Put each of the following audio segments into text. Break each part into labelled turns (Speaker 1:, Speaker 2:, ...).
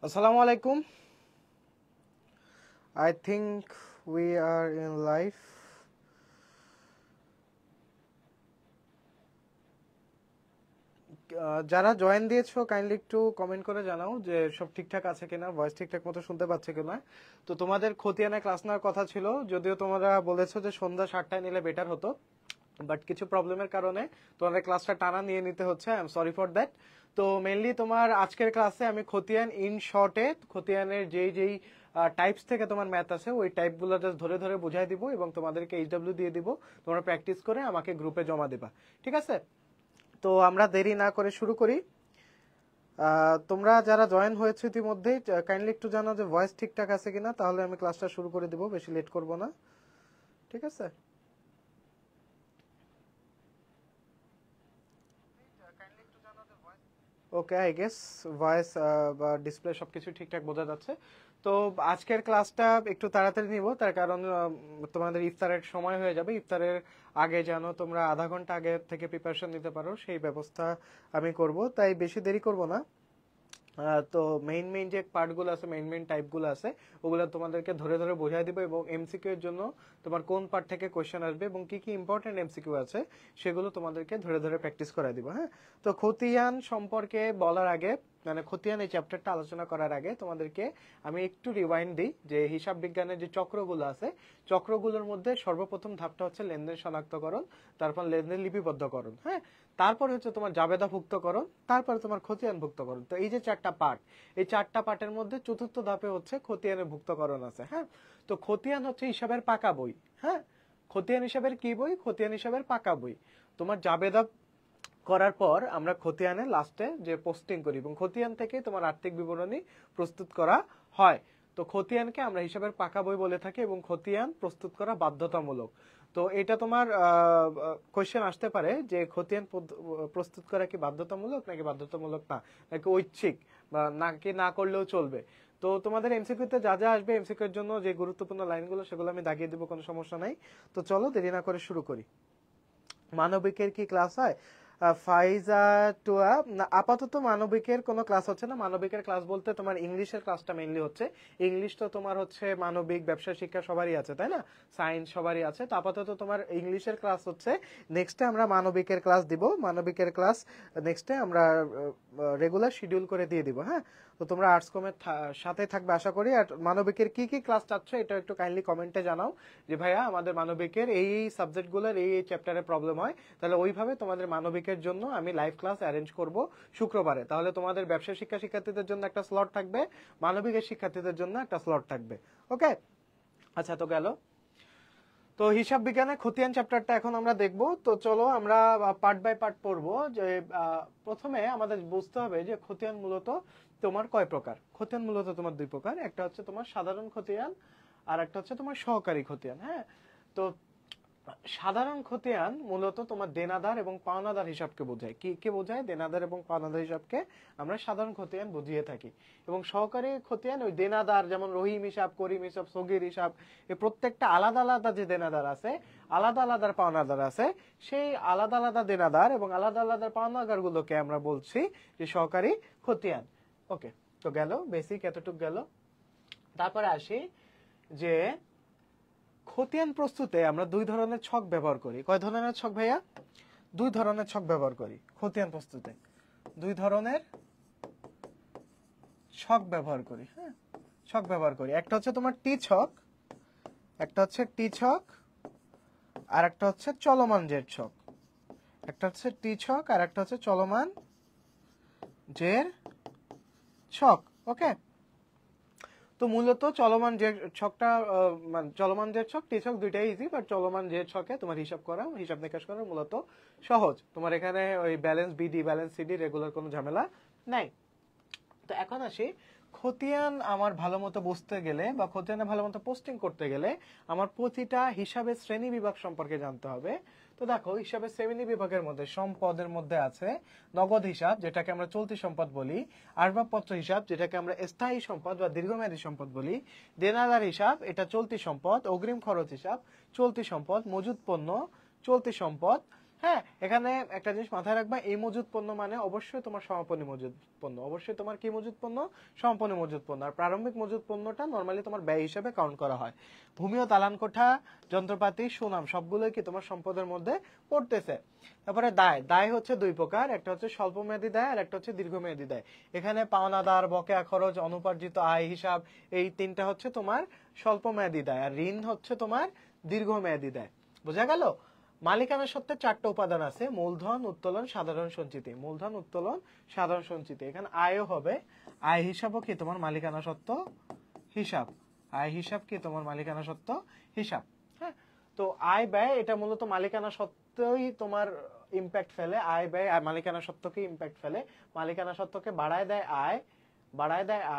Speaker 1: Assalamu alaikum. I think we are in live. যারা join দিয়েছো kindly একটু comment করে জানাও যে সব ঠিকঠাক আছে কিনা, ভয়েস ঠিকঠাক মতো শুনতে পাচ্ছে কিনা। তো তোমাদের খতিয়ানে ক্লাস নেওয়ার কথা ছিল, যদিও তোমরা বলেছো যে সন্ধ্যা 7টায় নিলে বেটার হতো, বাট কিছু প্রবলেমের কারণে তোমাদের ক্লাসটা টানা নিয়ে নিতে হচ্ছে। I am sorry for that. তো মেইনলি তোমার আজকের ক্লাসে আমি খতিয়ান ইন শর্টে খতিয়ানের যেই টাইপস থেকে তোমার ম্যাথ আছে ওই টাইপগুলো জাস্ট ধরে ধরে বুঝাই দিব এবং তোমাদেরকে এইচডব্লিউ দিয়ে দিব, তোমরা প্র্যাকটিস করে আমাকে গ্রুপে জমা দিবা, ঠিক আছে? তো আমরা দেরি না করে শুরু করি। তোমরা যারা জয়েন হয়েছে ইতিমধ্যেই কাইন্ডলি একটু জানাও যে ভয়েস ঠিকঠাক আছে কিনা, তাহলে আমি ক্লাসটা শুরু করে দিব, বেশি লেট করব না, ঠিক আছে? ওকে, আই গেস ভয়েস বা ডিসপ্লে সবকিছু ঠিকঠাক বোঝা যাচ্ছে। তো আজকের ক্লাসটা একটু তাড়াতাড়ি নিব, তার কারণ তোমাদের ইফতারের সময় হয়ে যাবে। ইফতারের আগে যেন তোমরা আধা ঘন্টা আগে থেকে প্রিপারেশন নিতে পারো সেই ব্যবস্থা আমি করব, তাই বেশি দেরি করব না। তো মেইন যে পার্টগুলো আছে, মেইন টাইপগুলো আছে, ওগুলো তোমাদেরকে ধরে ধরে বোঝাই দিব এবং এমসিকিউ এর জন্য তোমার কোন পার্ট থেকে কোশ্চেন আসবে এবং কি কি ইম্পর্টেন্ট এমসিকিউ আছে সেগুলো তোমাদেরকে ধরে ধরে প্র্যাকটিস করাই দিব। হ্যাঁ, তো খতিয়ান সম্পর্কে বলার আগে, মানে খতিয়ান এই চ্যাপ্টারটা আলোচনা করার আগে তোমাদেরকে আমি একটু রিওয়াইন্ড দিই যে হিসাব বিজ্ঞানের যে চক্রগুলো আছে, চক্রগুলোর মধ্যে সর্বপ্রথম ধাপটা হচ্ছে লেনদেন শনাক্তকরণ, তারপর লেনদেন লিপিবদ্ধকরণ, হ্যাঁ, তারপর হচ্ছে তোমার জাবেদাভুক্তকরণ, তারপরে তোমার খতিয়ানভুক্তকরণ। তো এই যে চারটা পার্ট, এই চারটা পার্টের মধ্যে চতুর্থ ধাপে হচ্ছে খতিয়ানের ভুক্তকরণ আছে। হ্যাঁ, তো খতিয়ান হচ্ছে হিসাবের পাকা বই। হ্যাঁ, খতিয়ান হিসাবের কি বই? খতিয়ান হিসাবের পাকা বই। তোমার জাবেদা করার পর আমরা খতিয়ানে লাস্টে যে পোস্টিং করি এবং খতিয়ান থেকে তোমার আর্থিক বিবরণী প্রস্তুত করা হয়। তো খতিয়ানকে আমরা হিসাবের পাকা বই বলে থাকি এবং খতিয়ান প্রস্তুত করা বাধ্যতামূলক। তো এটা তোমার কোশ্চেন আসতে পারে যে খতিয়ান প্রস্তুত করা কি বাধ্যতামূলক নাকি বাধ্যতামূলক না, নাকি ঐচ্ছিক, বা নাকি না করলেও চলবে। তো তোমাদের এমসিকিউতে যা যা আসবে, এমসিকিউ এর জন্য যে গুরুত্বপূর্ণ লাইনগুলো সেগুলো আমি দাগিয়ে দিব, কোনো সমস্যা নাই। তো চলো দেরি না করে শুরু করি। মানবিকের কি ক্লাস হয়? ফাইজা টুয়া, আপাতত মানবিকের কোনো ক্লাস হচ্ছে না। মানবিকের ক্লাস বলতে তোমার ইংলিশের ক্লাসটা মেইনলি হচ্ছে। ইংলিশ তো তোমার হচ্ছে মানবিক, ব্যবসা শিক্ষা সবারই আছে, তাই না? সায়েন্স সবারই আছে। তো আপাতত তোমার ইংলিশের ক্লাস হচ্ছে, নেক্সটে আমরা মানবিকের ক্লাস দিব। মানবিকের ক্লাস নেক্সটে আমরা রেগুলার শিডিউল করে দিয়ে দিব। হ্যাঁ, তো তোমরা আর্টস কমের সাথে থাকবে আশা করি। আর মানবিকের কি কি ক্লাস চাচ্ছ এটা একটু কাইন্ডলি কমেন্টে জানাও যে ভাইয়া আমাদের মানবিকের এই সাবজেক্টগুলোর এই চ্যাপ্টারে প্রবলেম হয়, তাহলে ওইভাবে তোমাদের মানবিকের জন্য আমি লাইভ ক্লাস অ্যারেঞ্জ করব শুক্রবারে। তাহলে তোমাদের ব্যবসা শিক্ষার্থীদের জন্য একটা স্লট থাকবে, মানবিকের শিক্ষার্থীদের জন্য একটা স্লট থাকবে। ওকে, আচ্ছা, তো গেল। তো হিসাব বিজ্ঞানের খতিয়ান চ্যাপ্টারটা এখন আমরা দেখব। তো চলো আমরা পার্ট বাই পার্ট পড়বো। যে প্রথমে আমাদের বুঝতে হবে যে খতিয়ান মূলত তোমার কয় প্রকার। খতিয়ান মূলত তোমার দুই প্রকার, একটা হচ্ছে তোমার সাধারণ খতিয়ান আর একটা হচ্ছে তোমার সহকারী খতিয়ান। হ্যাঁ, তো সাধারণ খতিয়ান মূলত তোমার দেনাদার এবং পাওনাদার হিসাবকে বোঝায়। কি কি বোঝায়? দেনাদার এবং পাওনাদার হিসাবকে আমরা সাধারণ খতিয়ান বুঝিয়ে থাকি। এবং সহকারী খতিয়ান ওই দেনাদার, যেমন রহিম হিসাব, করিম হিসাব, সগির হিসাব, এই প্রত্যেকটা আলাদা আলাদা যে দেনাদার আছে, আলাদা আলাদা পাওনাদার আছে, সেই আলাদা আলাদা দেনাদার এবং আলাদা আলাদা পাওনাদার গুলোকে আমরা বলছি যে সহকারী খতিয়ান। ওকে, তো গেল বেসিক এতটুকু গেল। তারপরে আসি যে খতিয়ান প্রস্তুতে আমরা দুই ধরনের ছক ব্যবহার করি। কয় ধরনের ছক ভাইয়া? দুই ধরনের ছক ব্যবহার করি খতিয়ান প্রস্তুতে। দুই ধরনের ছক ব্যবহার করি। হ্যাঁ, ছক ব্যবহার করি। একটা হচ্ছে তোমার টি ছক, একটা হচ্ছে টি ছক, আর একটা হচ্ছে চলমান জের ছক। একটা হচ্ছে টি ছক আর একটা হচ্ছে চলমান জের ছক। ওকে, তো মূলত চলমান যে ছকটা, মানে চলমান যে ছক, টি ছক দুইটাই ইজি, বাট চলমান যে ছকে তোমার হিসাব করা, হিসাব নিকাশ করা মূলত সহজ। তোমার এখানে ওই balance BD, balance CD, regular কোনো ঝামেলা নাই। তো এখন আসি, খতিয়ান আমার ভালো মতো বুঝতে গেলে বা খতিয়ানে ভালো মতো পোস্টিং করতে গেলে আমার প্রতিটা হিসাবের শ্রেণী বিভাগ সম্পর্কে জানতে হবে। তো দেখো, হিসাবের শ্রেণী বিভাগের মধ্যে সম্পদের মধ্যে আছে নগদ হিসাব, যেটাকে আমরা চলতি সম্পদ বলি, আসবাবপত্র হিসাব, যেটাকে আমরা স্থায়ী সম্পদ বা দীর্ঘমেয়াদী সম্পদ বলি, দেনাদার হিসাব, এটা চলতি সম্পদ, অগ্রিম খরচ হিসাব, চলতি সম্পদ, মজুদ পণ্য, চলতি সম্পদ। হ্যাঁ, এখানে একটা জিনিস মাথায় রাখবা, এই মজুদ পণ্য মানে অবশ্যই তোমার সমাপনী মজুদ পণ্য, অবশ্যই তোমার কি মজুদ পণ্য, সমাপনী মজুদ পণ্য। আর প্রারম্ভিক মজুদ পণ্যটা নরমালি তোমার ব্যয় হিসেবে কাউন্ট করা হয়। ভূমি ও দালান কোঠা, যন্ত্রপাতি, সুনাম সবগুলোই কি তোমার সম্পদের মধ্যে পড়তেছে। তারপরে দায়, দায় হচ্ছে দুই প্রকার, একটা হচ্ছে স্বল্পমেয়াদী দায় আর একটা হচ্ছে দীর্ঘমেয়াদী দায়। এখানে পাওনাদার, বকেয়া খরচ, অনুপার্জিত আয় হিসাব, এই তিনটা হচ্ছে তোমার স্বল্পমেয়াদী দায়, আর ঋণ হচ্ছে তোমার দীর্ঘমেয়াদী দায়। বোঝা গেল? মালিকানা সত্ত্বের চারটা উপাদান আছে, মূলধন, উত্তোলন, সাধারণ সঞ্চিতি। মূলধন, উত্তোলন, সাধারণ সঞ্চিতি। এখানে আয়ও হবে, আয় হিসাবও কি তোমার মালিকানা সত্ত্ব হিসাব, আয় হিসাব কি তোমার মালিকানা সত্ত্ব হিসাব। হ্যাঁ, তো আয় ব্যয় এটা মূলত মালিকানা সত্ত্বই তোমার ইম্প্যাক্ট ফেলে, আয় ব্যয় আর মালিকানা সত্ত্বকে ইম্প্যাক্ট ফেলে। মালিকানা সত্ত্বকে বাড়ায় দেয়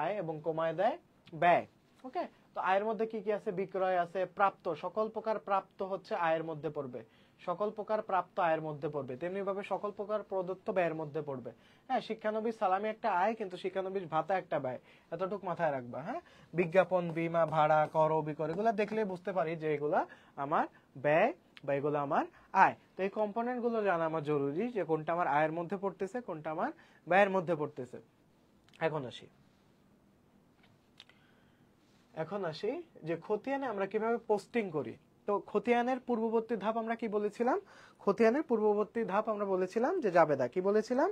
Speaker 1: আয় এবং কমায় দেয় ব্যয়। ওকে, তো আয়ের মধ্যে কি কি আছে? বিক্রয় আছে, প্রাপ্ত, সকল প্রকার প্রাপ্ত হচ্ছে আয়ের মধ্যে পড়বে, সকল প্রকার প্রাপ্ত আয়ের মধ্যে পড়বে। তেমনি ভাবে সকল প্রকার প্রদত্ত ব্যয়ের মধ্যে পড়বে। হ্যাঁ, শিক্ষানবিশ সালামি একটা আয়, কিন্তু শিক্ষানবিশ ভাতা একটা ব্যয়, এতটুকু মাথায় রাখবা। হ্যাঁ, বিজ্ঞাপন, বীমা, ভাড়া, কর, বিকর এগুলা দেখলে বুঝতে পারি যে এগুলা আমার ব্যয় বা এগুলো আমার আয়। তো এই কম্পোনেন্ট গুলো জানা আমার জরুরি, যে কোনটা আমার আয়ের মধ্যে পড়তেছে, কোনটা আমার ব্যয়ের মধ্যে পড়তেছে। এখন আসি যে খতিয়ানে আমরা কিভাবে পোস্টিং করি। তো খতিয়ানের পূর্ববর্তী ধাপ আমরা কি বলেছিলাম? খতিয়ানের পূর্ববর্তী ধাপ আমরা বলেছিলাম যে জাবেদা। কি বলেছিলাম?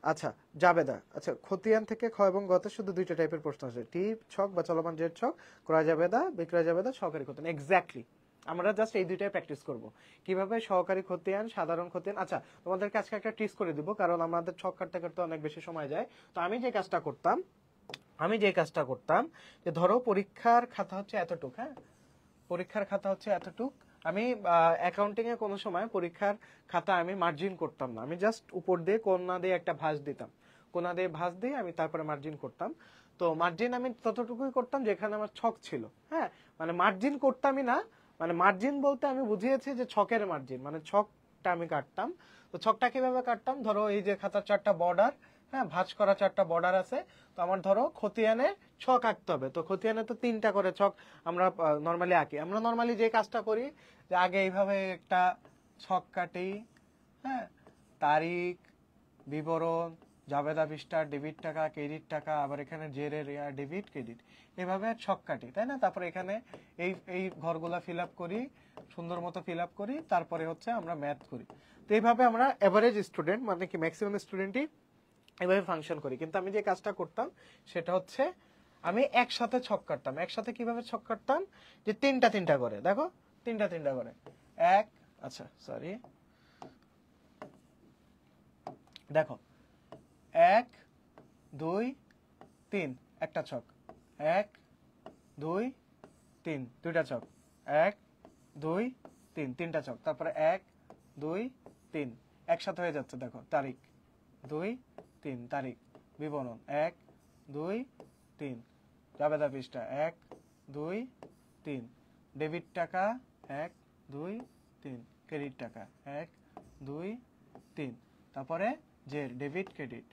Speaker 1: আচ্ছা, জাবেদা। আচ্ছা, খতিয়ান থেকে খ এবং গতে শুধু দুইটা টাইপের প্রশ্ন আছে, টি ছক বা চলমান জেড ছক, ক্রয় জাবেদা, বিক্রয় জাবেদা, সহকারী খতিয়ান। এক্স্যাক্টলি, আমরা জাস্ট এই দুইটাই প্র্যাকটিস করব, কিভাবে সহকারী খতিয়ান, সাধারণ খতিয়ান। আচ্ছা, তোমাদেরকে আজকে একটা ট্রিক্স করে দিব, কারণ আমাদের ছক কাটতে কাটতে অনেক বেশি সময় যায়। তো আমি যে কাজটা করতাম যে ধরো পরীক্ষার খাতা হচ্ছে এতটুক, হ্যাঁ, পরীক্ষার খাতা হচ্ছে এতটুক। আমি অ্যাকাউন্টিং এ কোনো সময় পরীক্ষার খাতা আমি মার্জিন করতাম না, আমি জাস্ট উপর দিয়ে কোণা দিয়ে একটা ভাঁজ দিতাম, কোণা দিয়ে ভাঁজ দিয়ে আমি তারপরে মার্জিন করতাম। তো মার্জিন আমি ততটুকুই করতাম যেখানে আমার ছক ছিল। হ্যাঁ, মানে মার্জিন করতামই না, মানে মার্জিন বলতে আমি বুঝিয়েছি যে ছকের মার্জিন, মানে ছকটা আমি কাটতাম। তো ছকটা কিভাবে কাটতাম? ধরো এই যে খাতার চারটা বর্ডার, হ্যাঁ, ভাঁজ করা চারটা বর্ডার আছে। তো আমার ধরো খতিয়ানে ছক আঁকতে হবে, তো খতিয়ানে তো 3টা করে ছক আমরা নরমালি আঁকি। আমরা নরমালি যে কাজটা করি যে আগে এইভাবে একটা ছক কাটি, হ্যাঁ, তারিখ, বিবরণ, জাবেদা পৃষ্ঠা, ডেবিট টাকা, ক্রেডিট টাকা, আবার এখানে জেরের ডেবিট ক্রেডিট, এভাবে ছক কাটি, তাই না? তারপরে এখানে এই এই ঘরগুলা ফিল আপ করি, সুন্দর মতো ফিল আপ করি, তারপরে হচ্ছে আমরা ম্যাথ করি। তো এইভাবে আমরা এভারেজ স্টুডেন্ট, মানে কি ম্যাক্সিমাম স্টুডেন্টই এভাবে ফাংশন করি। কিন্তু আমি যে কাজটা করতাম সেটা হচ্ছে আমি একসাথে ছক কাটতাম। একসাথে কিভাবে ছক কাটতাম? যে 3টা করে, দেখো 3টা করে, এক, আচ্ছা সরি, দেখো 1 2 3 একটা ছক, 1 2 3 দুইটা ছক, 1 2 3 তিনটা ছক, তারপরে 1 2 3 একসাথে হয়ে যাচ্ছে। দেখো তারিখ 2 3, তারিখ, বিবরণ 1 2 3, জাবেদা পৃষ্ঠা 1 2 3, ডেবিট টাকা 1 2 3, ক্রেডিট টাকা 1 2 3, তারপরে যে ডেবিট ক্রেডিট,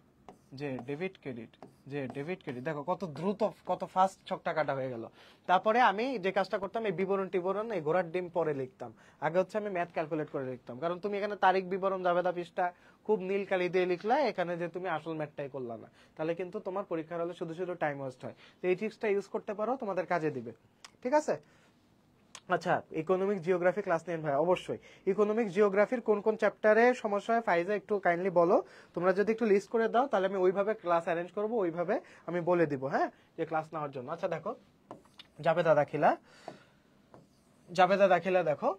Speaker 1: যে ডেবিট ক্রেডিট, যে ডেবিট ক্রেডিট। দেখো কত দ্রুত, কত ফাস্ট ছকটা কাটা হয়ে গেল। তারপরে আমি যে কাজটা করতাম, এই বিবরণ টিবরণ এই ঘোড়ার ডিম পরে লিখতাম। আগে হচ্ছে আমি ম্যাথ ক্যালকুলেট করে লিখতাম, কারণ তুমি এখানে তারিখ, বিবরণ, জাবেদা পৃষ্ঠা খুব নীল কালি দিয়ে লিখলা, এখানে যে তুমি আসল ম্যাথটাই করলা না, তাহলে কিন্তু তোমার পরীক্ষার হলে শুধু শুধু টাইম ওয়েস্ট হয়। তো এই ট্রিক্সটা ইউজ করতে পারো, তোমাদের কাজে দিবে। ঠিক আছে? আচ্ছা, ইকোনমিক জিওগ্রাফি ক্লাস নেন ভাই? অবশ্যই। ইকোনমিক জিওগ্রাফির কোন কোন চ্যাপ্টারে সমস্যা হয় ফাইজা একটু কাইন্ডলি বলো। তোমরা যদি একটু লিস্ট করে দাও তাহলে আমি ওইভাবে ক্লাস অ্যারেঞ্জ করব, ওইভাবে আমি বলে দিব, হ্যাঁ, যে ক্লাস নেওয়ার জন্য। আচ্ছা দেখো, জাবেদা দাখিলা দেখো।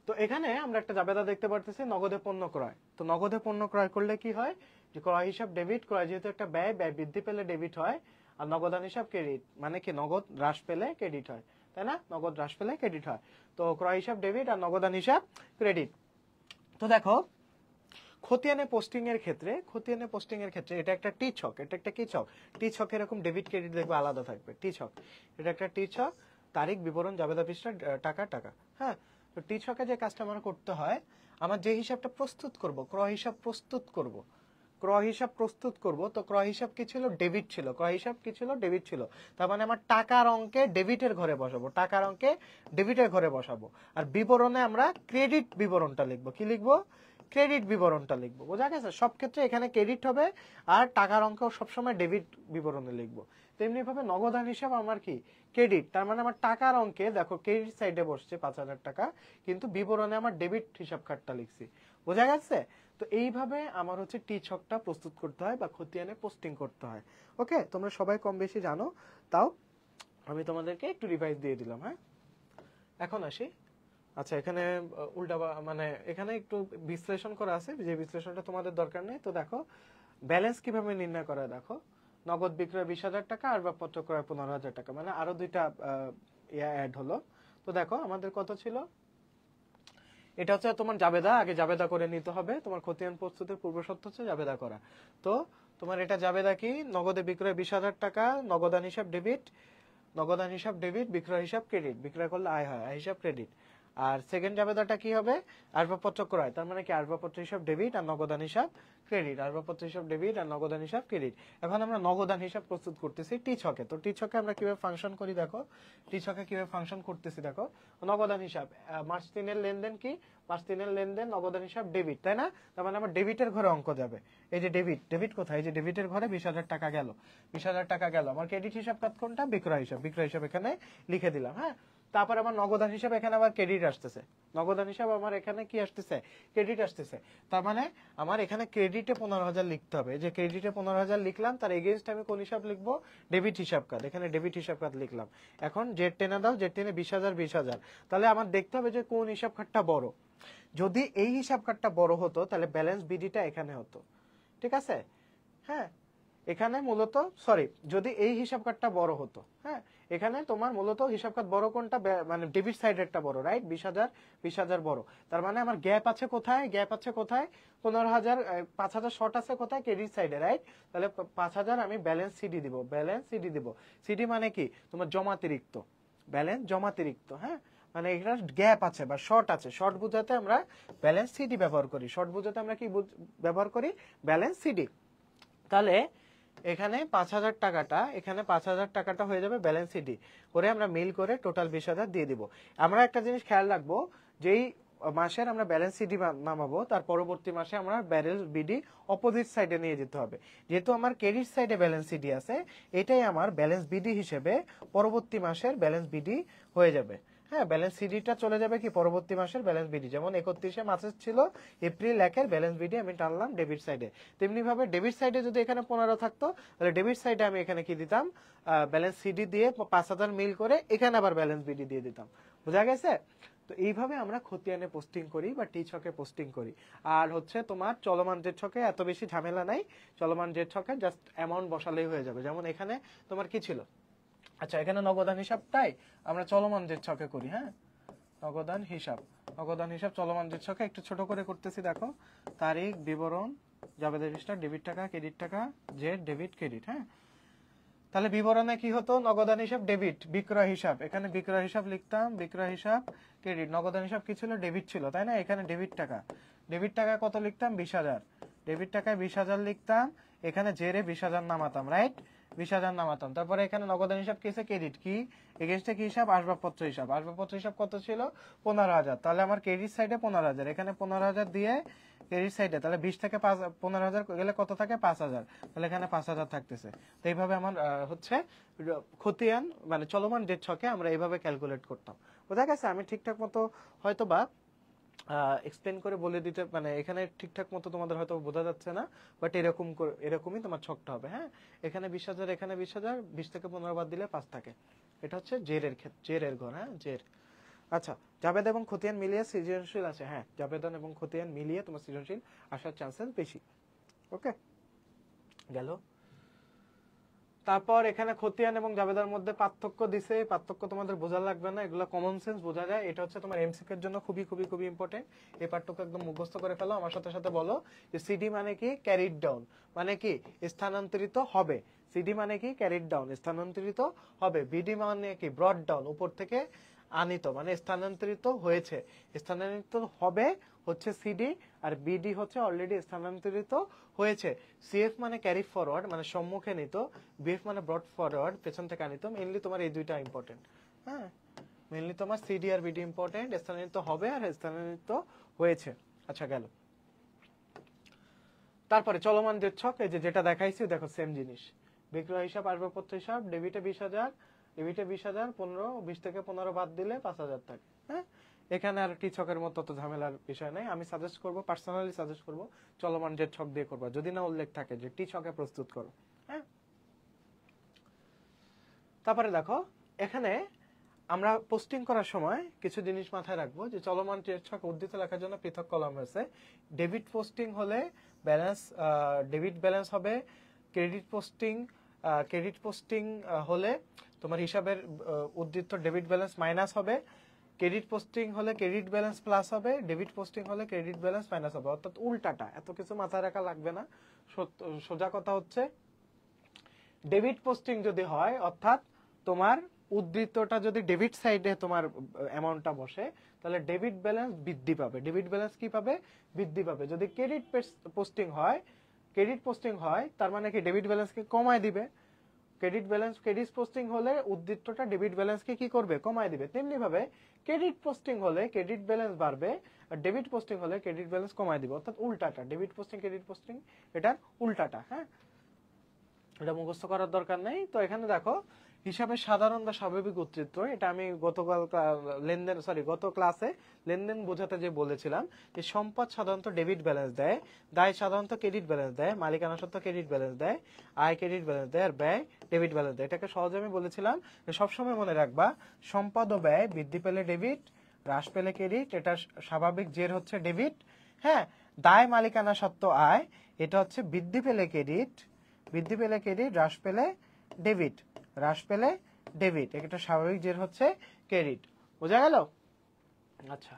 Speaker 1: তো এখানে আমরা একটা জাবেদা দেখতে পারতেছি, নগদে পণ্য ক্রয়। তো নগদে পণ্য ক্রয় করলে কি হয়? যে ক্রয় হিসাব ডেবিট, ক্রয় যেহেতু একটা ব্যয়, ব্যয় বৃদ্ধি পেলে ডেবিট হয়, আর নগদান হিসাব ক্রেডিট, মানে কি নগদ হ্রাস পেলে ক্রেডিট হয়, তাই না? নগদ হ্রাস পেলে ক্রেডিট হয়। তো ক্রয় হিসাব ডেবিট আর নগদান হিসাব ক্রেডিট। তো দেখো খতিয়ানে পোস্টিং এর ক্ষেত্রে এটা একটা টি ছক, এটা একটা কি ছক? টি ছক। এরকম ডেবিট ক্রেডিট দেখবে আলাদা থাকবে, টি ছক। এটা একটা টি ছক, তারিখ, বিবরণ, জাবেদা পৃষ্ঠা, টাকা। হ্যাঁ, তো টি ছকে যে কাজটা আমার করতে হয়, আমার যে হিসাবটা প্রস্তুত করব, ক্রয় হিসাব প্রস্তুত করব, তো ক্রয় হিসাব কি ছিল? ডেবিট ছিল। ক্রয় হিসাব কি ছিল? ডেবিট ছিল। তার মানে আমার টাকার অঙ্কে ডেবিটের ঘরে বসাবো, আর বিবরণে আমরা ক্রেডিট বিবরণটা লিখবো। কি লিখবো? ক্রেডিট বিবরণটা লিখবো, বোঝা গেছে? সব ক্ষেত্রে এখানে ক্রেডিট হবে, আর টাকার অঙ্ক সবসময় ডেবিট বিবরণে লিখবো। তেমনি ভাবে নগদান হিসাব আমার কি ক্রেডিট, তার মানে আমার টাকার অঙ্কে দেখো ক্রেডিট সাইডে বসছে 5,000 টাকা, কিন্তু বিবরণে আমার ডেবিট হিসাব খাতটা লিখছি, বোঝা গেছে? তো এইভাবে আমার হচ্ছে টি ছকটা প্রস্তুত করতে হয় বা খতিয়ানে পোস্টিং করতে হয়। ওকে, তোমরা সবাই কম বেশি জানো, তাও আমি তোমাদেরকে একটু রিভাইজ দিয়ে দিলাম। হ্যাঁ, এখন আসি। আচ্ছা, এখানে উল্টা মানে এখানে একটু বিশ্লেষণ করা আছে, যে বিশ্লেষণটা তোমাদের দরকার নেই। তো দেখো ব্যালেন্স কিভাবে নির্ণয় করা, দেখো নগদ বিক্রয় 20,000 টাকা, আসবাবপত্র ক্রয় 15,000 টাকা, মানে আরো দুইটা ইয়া অ্যাড হলো। তো দেখো আমাদের কত ছিল, এটা হচ্ছে তোমার জাবেদা, আগে জাবেদা করে নিতে হবে। তোমার খতিয়ান প্রস্তুতের পূর্ব শর্ত হচ্ছে জাবেদা করা। তো তোমার এটা জাবেদা কি, নগদে বিক্রয় 20,000 টাকা, নগদান হিসাব ডেবিট, নগদান হিসাব ডেবিট, বিক্রয় হিসাব ক্রেডিট, বিক্রয় করলে আয় হয়, আয় হিসাব ক্রেডিট। আর সেকেন্ড জাবেদাটা কি হবে, আসবাবপত্র ক্রয়, তার মানে কি আসবাবপত্র হিসাব ডেবিট আর নগদান হিসাব ক্রেডিট, আসবাবপত্র হিসাব ডেবিট আর নগদান হিসাব ক্রেডিট। এখন আমরা নগদান হিসাব প্রস্তুত করতেছি টি ছকে। তো টি ছকে আমরা কিভাবে ফাংশন করি দেখো, টি ছকে কিভাবে ফাংশন করতেছি দেখো। নগদান হিসাব মার্চ 3-এর লেনদেন কি, মার্চ 3-এর লেনদেন, নগদান হিসাব ডেবিট, তাই না? তার মানে আমার ডেবিটের ঘরে অঙ্ক যাবে, এই যে ডেবিট, ডেবিট কোথায়, এই যে ডেবিটের ঘরে 20,000 টাকা গেল, 20,000 টাকা গেল। আমার ক্রেডিট হিসাব কাজ কোনটা, বিক্রয় হিসাব, বিক্রয় হিসাব এখানে লিখে দিলাম। হ্যাঁ, তারপর আমার নগদান হিসাব এখানে আবার ক্রেডিট আসতেছে, নগদান হিসাব আমার এখানে কি আসতেছে, ক্রেডিট আসতেছে। তার মানে আমার এখানে ক্রেডিটে 15,000 লিখতে হবে, যে ক্রেডিটে 15,000 লিখলাম, তার এগেইনস্ট আমি কোন হিসাব লিখবো, ডেবিট হিসাব কাজ, এখানে ডেবিট হিসাব কাজ লিখলাম। এখন জেড টেনে দাও, জেড টেনে 20,000 20,000, তাহলে আমার দেখতে হবে যে কোন হিসাব খাতটা বড়। যদি এই হিসাব খাতটা বড় হতো তাহলে ব্যালেন্স বিডিটা এখানে হতো, ঠিক আছে? হ্যাঁ, এখানে মূলত সরি, যদি এই হিসাব কার্ডটা বড় হতো, হ্যাঁ, এখানে তোমার মূলত হিসাব কার্ড বড় কোনটা, মানে ডেবিট সাইডেরটা বড়, রাইট? 20,000 20,000 বড়, তার মানে আমার গ্যাপ আছে কোথায়, গ্যাপ আছে কোথায়, 15,000 5,000 শর্ট আছে কোথায়, ক্রেডিট সাইডে, রাইট? তাহলে 5,000 আমি ব্যালেন্স সিডি দিব, ব্যালেন্স সিডি দিব। সিডি মানে কি, তোমার জমাতিরিক্ত, ব্যালেন্স জমাতিরিক্ত। হ্যাঁ, মানে এটা গ্যাপ আছে বা শর্ট আছে, শর্ট বুঝাতে আমরা ব্যালেন্স সিডি ব্যবহার করি, শর্ট বুঝাতে আমরা কি ব্যবহার করি, ব্যালেন্স সিডি। তাহলে এখানে 5,000 টাকাটা, এখানে 5,000 টাকাটা হয়ে যাবে ব্যালেন্স সিডি করে, আমরা মিল করে টোটাল 20,000 দিয়ে দিব। আমরা একটা জিনিস খেয়াল রাখবো, যেই মাসের আমরা ব্যালেন্স সিডি নামাবো, তার পরবর্তী মাসে আমরা ব্যালেন্স বিডি অপোজিট সাইডে নিয়ে যেতে হবে। যেহেতু আমার ক্রেডিট সাইডে ব্যালেন্স সিডি আছে, এটাই আমার ব্যালেন্স বিডি হিসেবে পরবর্তী মাসের ব্যালেন্স বিডি হয়ে যাবে। হ্যাঁ, ব্যালেন্স সিডিটা চলে যাবে কি পরবর্তী মাসের ব্যালেন্স বিডি, যেমন 31-এ মাসের ছিল এপ্রিল 1-এর ব্যালেন্স বিডি আমি টানলাম ডেবিট সাইডে, তেমনি ভাবে ডেবিট সাইডে যদি এখানে 15 থাকতো, তাহলে ডেবিট সাইডে আমি এখানে কি দিতাম, ব্যালেন্স সিডি দিয়ে 5,000 মিল করে এখানে আবার ব্যালেন্স বিডি দিয়ে দিতাম, বোঝা গেছে? তো এইভাবে আমরা খতিয়ানে পোস্টিং করি বা টি ছকে পোস্টিং করি। আর হচ্ছে তোমার চলমান জেড ছকে এত বেশি ঝামেলা নাই, চলমান জেড ছকে জাস্ট অ্যামাউন্ট বসালেই হয়ে যাবে। যেমন এখানে তোমার কি ছিল, আচ্ছা এখানে নগদান হিসাবটাই আমরা চলমান জেড ছকে করি। হ্যাঁ, নগদান হিসাব, নগদান হিসাব চলমান জেড ছকে একটু ছোট করে করতেছি, দেখো তারিখ, বিবরণ, জাবেদা রেজিস্টার, ডেবিট টাকা, ক্রেডিট টাকা, জেড ডেবিট ক্রেডিট। হ্যাঁ, তাহলে বিবরণে কি হতো, নগদান হিসাব ডেবিট, বিক্রয় হিসাব, এখানে বিক্রয় হিসাব লিখতাম, বিক্রয় হিসাব ক্রেডিট, নগদান হিসাব কি ছিল, ডেবিট ছিল, তাই না? এখানে ডেবিট টাকা, ডেবিট টাকা কত লিখতাম, 20,000, ডেবিট টাকায় 20,000 লিখতাম, এখানে জেরে 20,000 নামাতাম, রাইট? 20,000 নামাতাম। তারপরে এখানে নগদান হিসাব কি আছে, ক্রেডিট, কি এগেইনস্টে কি হিসাব, আসবাবপত্র হিসাব, আসবাবপত্র হিসাব কত ছিল, 15,000, তাহলে আমার ক্রেডিট সাইডে 15,000, এখানে 15,000 দিয়ে ক্রেডিট সাইডে, তাহলে 20 থেকে 15,000 গেলে কত থাকে, 5,000, তাহলে এখানে 5,000 থাকতেছে। তো এইভাবে আমার হচ্ছে খতিয়ান মানে চলমান ডেট ছকে আমরা এইভাবে ক্যালকুলেট করতাম, বোঝা গেছে? আমি ঠিকঠাক মতো হয়তো বা এক্সপ্লেন করে বলে দিতে, মানে এখানে ঠিকঠাক মতো তোমাদের হয়তো বোঝা যাচ্ছে না, বাট এরকমই তোমার ছকটা হবে। হ্যাঁ, এখানে 20,000, এখানে 20,000, 20 থেকে 15 বাদ দিলে 5 থাকে, এটা হচ্ছে জেরের ক্ষেত্রে, জেরের ঘর। হ্যাঁ, জের। আচ্ছা, জাবেদা এবং খতিয়ান মিলিয়ে সৃজনশীল আছে, হ্যাঁ জাবেদন এবং খতিয়ান মিলিয়ে তোমার সৃজনশীল আসার চান্সেস বেশি। ওকে, গেল। তারপর এখানে খতিয়ান এবং জাবেদার মধ্যে পার্থক্য দিছে, পার্থক্য তোমাদের বোঝা লাগবে না, এগুলো কমন সেন্স বোঝা যায়। এটা হচ্ছে তোমার এমসিকিউ এর জন্য খুবই খুবই খুবই ইম্পর্টেন্ট। এই পার্থক্য একদম মুখস্থ করে ফেলো, আমার সাথে সাথে বলো যে সিডি মানে কি, ক্যারিড ডাউন, মানে কি স্থানান্তরিত হবে। সিডি মানে কি, ক্যারিড ডাউন, স্থানান্তরিত হবে। বিডি মানে কি, ব্রড ডাউন, উপর থেকে আনিত, মানে স্থানান্তরিত হয়েছে। স্থানান্তরিত হবে হচ্ছে সিডি, আর বিডি হচ্ছে অলরেডি স্থানান্তরিত হয়েছে। সিএফ মানে ক্যারি ফরওয়ার্ড, মানে সম্মুখে নিত, বিএফ মানে ব্রড ফরওয়ার্ড, পেছন থেকে আনিত। মেইনলি তোমার এই দুইটা ইম্পর্টেন্ট। হ্যাঁ, মেইনলি তোমার সিডি আর বিডি ইম্পর্টেন্ট, স্থানান্তরিত হবে আর স্থানান্তরিত হয়েছে। আচ্ছা, গেল। তারপরে চলমান যে ছক, এই যে যেটা দেখাইছি দেখো সেম জিনিস, বিক্রয় হিসাব, আসবাবপত্র হিসাব, ডেবিটে 20,000, ডেবিটে 20,000, 15, 20 থেকে 15 বাদ দিলে 5,000 থাকে। হ্যাঁ, এখানে আর টি ছকের মতো তো ঝামেলার বিষয় নেই। আমি সাজেস্ট করব, পার্সোনালি সাজেস্ট করব চলমান যে ছক দিয়ে করবা, যদি না উল্লেখ থাকে যে টি ছকে প্রস্তুত করো। হ্যাঁ, তারপরে দেখো এখানে আমরা পোস্টিং করার সময় কিছু জিনিস মাথায় রাখবো, যে চলমান ট্রেড ছক উদ্ধৃত লেখার জন্য পৃথক কলাম রয়েছে। ডেবিট পোস্টিং হলে ব্যালেন্স, ডেবিট ব্যালেন্স হবে। ক্রেডিট পোস্টিং হলে তোমার হিসাবের উদ্ধৃত ডেবিট ব্যালেন্স মাইনাস হবে। ক্রেডিট পোস্টিং হলে ক্রেডিট ব্যালেন্স প্লাস হবে, ডেবিট পোস্টিং হলে ক্রেডিট ব্যালেন্স মাইনাস হবে, অর্থাৎ উল্টাটা। এত কিছু মাথায় রাখা লাগবে না। সোজা কথা হচ্ছে ডেবিট পোস্টিং যদি হয়, অর্থাৎ তোমার উদ্ধৃতটা যদি ডেবিট সাইডে তোমার অ্যামাউন্টটা বসে, তাহলে ডেবিট ব্যালেন্স বৃদ্ধি পাবে। ডেবিট ব্যালেন্স কি পাবে? বৃদ্ধি পাবে। যদি ক্রেডিট পোস্টিং হয় তার মানে কি ডেবিট ব্যালেন্সকে কমায় দিবে। ক্রেডিট পোস্টিং হলে উদ্ধৃতটা ডেবিট ব্যালেন্সকে কি করবে? কমায় দিবে। তেমনি ভাবে ক্রেডিট পোস্টিং হলে ক্রেডিট ব্যালেন্স বাড়বে, আর ডেবিট পোস্টিং হলে ক্রেডিট ব্যালেন্স কমায় দিবে, অর্থাৎ উল্টাটা। ডেবিট পোস্টিং ক্রেডিট পোস্টিং এটার উল্টাটা। হ্যাঁ, এটা মুখস্থ করার দরকার নেই। তো এখানে দেখো হিসাবে সাধারণ বা স্বাভাবিক উদ্ধৃত, এটা আমি গত ক্লাসে লেনদেন বোঝাতে যে বলেছিলাম যে সম্পদ সাধারণত ডেবিট ব্যালেন্স দেয়, দায় সাধারণত ক্রেডিট ব্যালেন্স দেয়, মালিকানা সত্ত্ব ক্রেডিট ব্যালেন্স দেয়, আয় ক্রেডিট ব্যালেন্স দেয়, আর ব্যয় ডেবিট ব্যালেন্স দেয়। এটাকে সহজে আমি বলেছিলাম সবসময় মনে রাখবা, সম্পদ ও ব্যয় বৃদ্ধি পেলে ডেবিট, হ্রাস পেলে ক্রেডিট। এটা স্বাভাবিক জের হচ্ছে ডেবিট। হ্যাঁ, দায় মালিকানা সত্ত্ব আয়, এটা হচ্ছে বৃদ্ধি পেলে ক্রেডিট, হ্রাস পেলে ডেবিট, এটা স্বাভাবিক জের হচ্ছে ক্রেডিট। বোঝা গেল? আচ্ছা,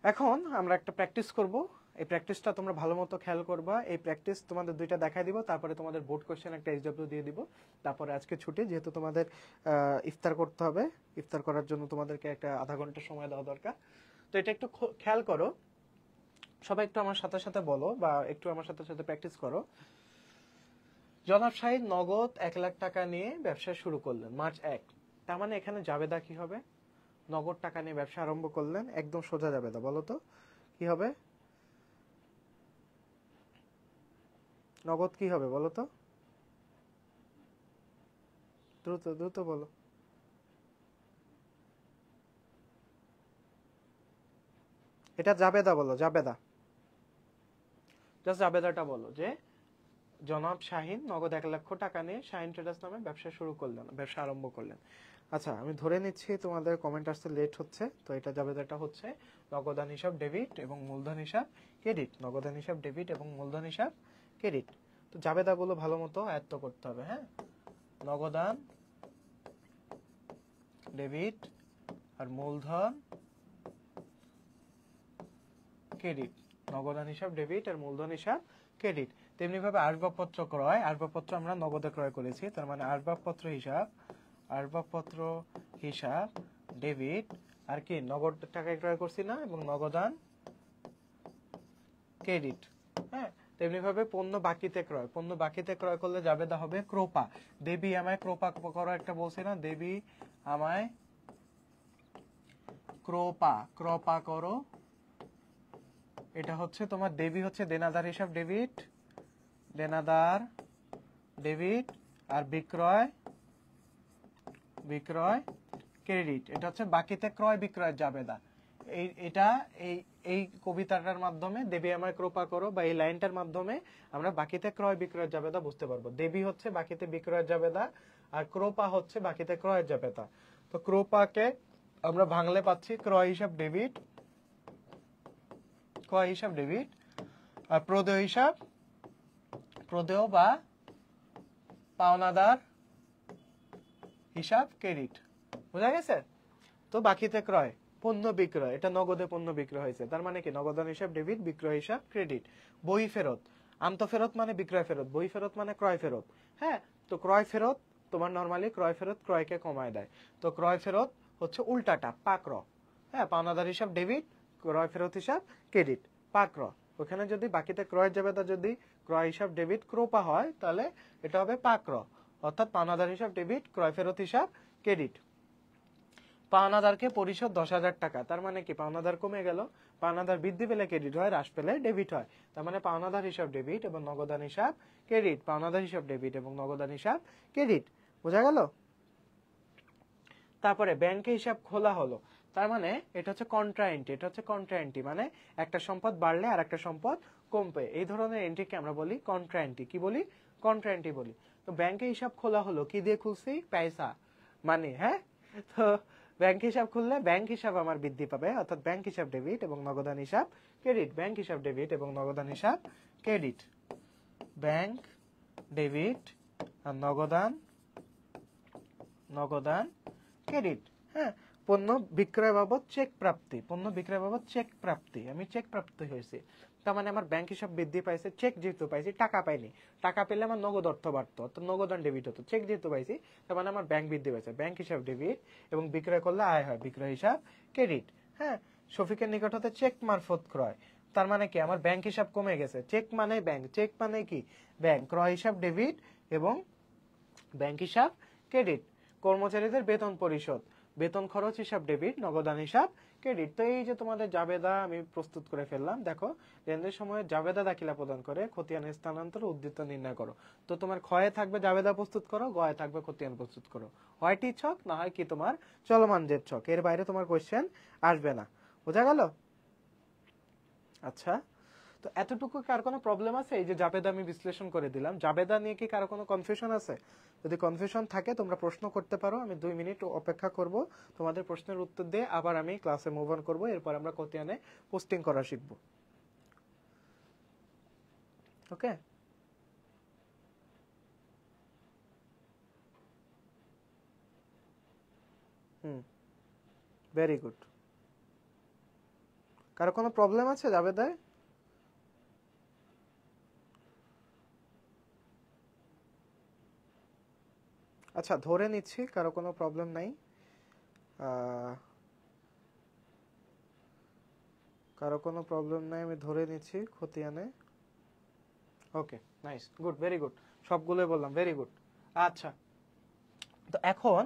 Speaker 1: এখন আমরা একটা প্র্যাকটিস করব। এই প্র্যাকটিসটা তোমরা ভালো মতো খেয়াল করবা। এই প্র্যাকটিস তোমাদের দুইটা দেখাই দিব, তারপরে তোমাদের বোর্ড কোশ্চেন একটা SW দিয়ে দিব। তারপরে আজকে ছুটি, যেহেতু তোমাদের ইফতার করতে হবে, ইফতার করার জন্য তোমাদেরকে একটা আধা ঘন্টা সময় দেওয়া দরকার। তো এটা একটু খেয়াল করো সবাই, একটু আমার সাথে সাথে বলো বা একটু আমার সাথে সাথে প্র্যাকটিস করো। জনাব শাহিদ নগদ 1 লাখ টাকা নিয়ে ব্যবসা শুরু করলেন মার্চ 1। তার মানে এখানে জাবেদা কি হবে? নগদ টাকা নিয়ে ব্যবসা আরম্ভ করলেন, একদম সোজা জাবেদা। বলো তো কি হবে? নগদ কি হবে বলো তো, দ্রুত দ্রুত বলো। এটা জাবেদা বলো, জাবেদা। জাস্ট জাবেদাটা বলো যে জনাব শাহিন নগদ 1 লক্ষ টাকা নিয়ে শাহিন ট্রেডার্স নামে ব্যবসা শুরু করলেন, ব্যবসা আরম্ভ করলেন। আচ্ছা, আমি ধরে নিচ্ছি তোমাদের কমেন্ট আসতে লেট হচ্ছে, তো এটা জাবেদাটা হচ্ছে নগদান হিসাব ডেবিট এবং মূলধন হিসাব ক্রেডিট। নগদান হিসাব ডেবিট এবং মূলধন হিসাব ক্রেডিট। তো জাবেদাগুলো ভালো মতো আয়ত্ত করতে হবে। হ্যাঁ, নগদান, ডেবিট আর মূলধন ক্রেডিট। নগদান হিসাব ডেবিট আর মূলধন হিসাব ক্রেডিট। তেমনি ভাবে আসবাবপত্র ক্রয়, আসবাবপত্র আমরা নগদে ক্রয় করেছি, তার মানে আসবাবপত্র হিসাব ডেবিট আর কি নগদ টাকায় ক্রয় করছি না, এবং নগদান ক্রেডিট। হ্যাঁ, তেমনি ভাবে পণ্য বাকিতে ক্রয় করলে জাবেদা হবে ক্রোপা। দেবী আমায় ক্রোপা করো একটা বলছি না, দেবী আমায় ক্রোপা করো, এটা হচ্ছে তোমার দেবী হচ্ছে দেনাদার হিসাব ডেবিট আর বিক্রয় ক্রেডিট। এটা হচ্ছে বাকিতে ক্রয় বিক্রয়ের জাবেদা। এই কবিতাটার মাধ্যমে দেবী আমায় কৃপা করো বা এই লাইনটার মাধ্যমে আমরা বাকিতে ক্রয় বিক্রয়ের জাবেদা বুঝতে পারবো। দেবী হচ্ছে বাকিতে বিক্রয়ের জাবেদা আর কৃপা হচ্ছে বাকিতে ক্রয়ের জাবেদা। তো কৃপাকে আমরা বাংলায় পাচ্ছি ক্রয় হিসাব ডেবিট আর প্রদেয় বা পাওনাদার হিসাব ক্রেডিট। বোঝা গেছে? তো বাকিতে ক্রয় পণ্য বিক্রয়, এটা নগদে পণ্য বিক্রয় হয়েছে, তার মানে কি নগদান হিসাব ডেবিট, বিক্রয় হিসাব ক্রেডিট। বই ফেরত, আন্তঃফেরত মানে বিক্রয় ফেরত, বই ফেরত মানে ক্রয় ফেরত। হ্যাঁ, তো ক্রয় ফেরত তোমার নরমালি ক্রয় ফেরত ক্রয়কে কমায় দেয়, তো ক্রয় ফেরত হচ্ছে উল্টাটা পাক্র। হ্যাঁ, পাওনাদার হিসাব ডেবিট, ক্রয় ফেরত হিসাব ক্রেডিট, পাক্র। ওখানে যদি বাকিতে ক্রয়ের জাবেদা যদি ক্রয় হিসাব ডেবিট ক্রোপা হয়, তাহলে এটা হবে পাক্র, অর্থাৎ পাওনাদার হিসাব ডেবিট, ক্রয় ফেরত হিসাব ক্রেডিট। পাওনাদারকে পরিশোধ 10,000 টাকা, তার মানে কি পাওনাদার কমে গেল, পাওনাদার বৃদ্ধি পেলে ক্রেডিট হয়, হ্রাস পেলে ডেবিট হয়। তার মানে পাওনাদার হিসাব ডেবিট এবং নগদান হিসাব ক্রেডিট, পাওনাদার হিসাব ডেবিট এবং নগদান হিসাব ক্রেডিট। বোঝা গেল? তারপরে ব্যাংকে হিসাব খোলা হলো, তার মানে এটা হচ্ছে কন্ট্রাএন্ট্রি, এটা হচ্ছে কন্ট্রাএন্ট্রি, মানে একটা সম্পদ বাড়লে আর একটা সম্পদ কমবে, এই ধরনের এন্ট্রিকে আমরা বলি কন্ট্রাএন্ট্রি। কি বলি? কন্ট্রাএন্ট্রি বলি। তো ব্যাংকে হিসাব খোলা হলো, কি দিয়ে খুলছি? পয়সা, মানে, হ্যাঁ। তো ব্যাংক হিসাব খুললে ব্যাংক হিসাব আমার বৃদ্ধি পাবে, অর্থাৎ ব্যাংক হিসাব ডেবিট এবং নগদান হিসাব ক্রেডিট, ব্যাংক হিসাব ডেবিট এবং নগদান হিসাব ক্রেডিট, ব্যাংক ডেবিট আর নগদান ক্রেডিট। হ্যাঁ, পণ্য বিক্রয় বাবদ চেক প্রাপ্তি, পণ্য বিক্রয় বাবদ চেক প্রাপ্তি, আমি চেক প্রাপ্তি হয়েছে, তার মানে আমার ব্যাংক হিসাব বৃদ্ধি পাইছে, চেক যেহেতু পাইছি, টাকা পাইনি, টাকা পেলে আমার নগদ অর্থ বাড়তো, অর্থাৎ নগদান ডেবিট হতো, চেক যেহেতু পাইছি তার মানে আমার ব্যাংক বৃদ্ধি পাইছে, ব্যাংক হিসাব ডেবিট এবং বিক্রয় করলে আয় হয়, বিক্রয় হিসাব ক্রেডিট। হ্যাঁ, শফিকের নিকট হতে চেক মারফত ক্রয়, তার মানে কি আমার ব্যাংক হিসাব কমে গেছে, চেক মানে ব্যাংক, চেক মানে কি ব্যাংক, ক্রয় হিসাব ডেবিট এবং ব্যাংক হিসাব ক্রেডিট। কর্মচারীদের বেতন পরিশোধ, বেতন খরচ হিসাব ডেবিট, নগদান হিসাব ক্রেডিট। তো এই যে তোমাদের জাবেদা আমি প্রস্তুত করে ফেললাম, দেখো লেনদেনের সময় জাবেদা দাখিলা প্রদান করে খতিয়ান স্থানান্তর উদ্বৃত্ত নির্ণয় করো। তো তোমার ক্ষয়ে থাকবে জাবেদা প্রস্তুত করো, গয়ে থাকবে খতিয়ান প্রস্তুত করো, হয় টি ছক না হয় কি তোমার চলমান জের ছক, এর বাইরে তোমার কোশ্চেন আসবে না। বোঝা গেল? আচ্ছা, তো এতটুকু কার কোনো প্রবলেম আছে? এই যে জাবেদা আমি বিশ্লেষণ করে দিলাম, জাবেদা নিয়ে কি কারো কোনো কনফিউশন আছে? যদি কনফিউশন থাকে তোমরা প্রশ্ন করতে পারো, আমি 2 মিনিট অপেক্ষা করব, তোমাদের প্রশ্নের উত্তর দিয়ে আবার আমি ক্লাসে মুভ অন করবো, এরপর আমরা খতিয়ানে পোস্টিং করা শিখব। ওকে, ভেরি গুড। কারো কোনো প্রবলেম আছে জাবেদায়? আচ্ছা, ধরে নিচ্ছি কারো কোনো প্রবলেম নাই, কারো কোনো প্রবলেম নাই, আমি ধরে নিচ্ছি খতিয়ানে। ওকে, নাইস, গুড, ভেরি গুড, সবগুলোই বললাম, ভেরি গুড। আচ্ছা, তো এখন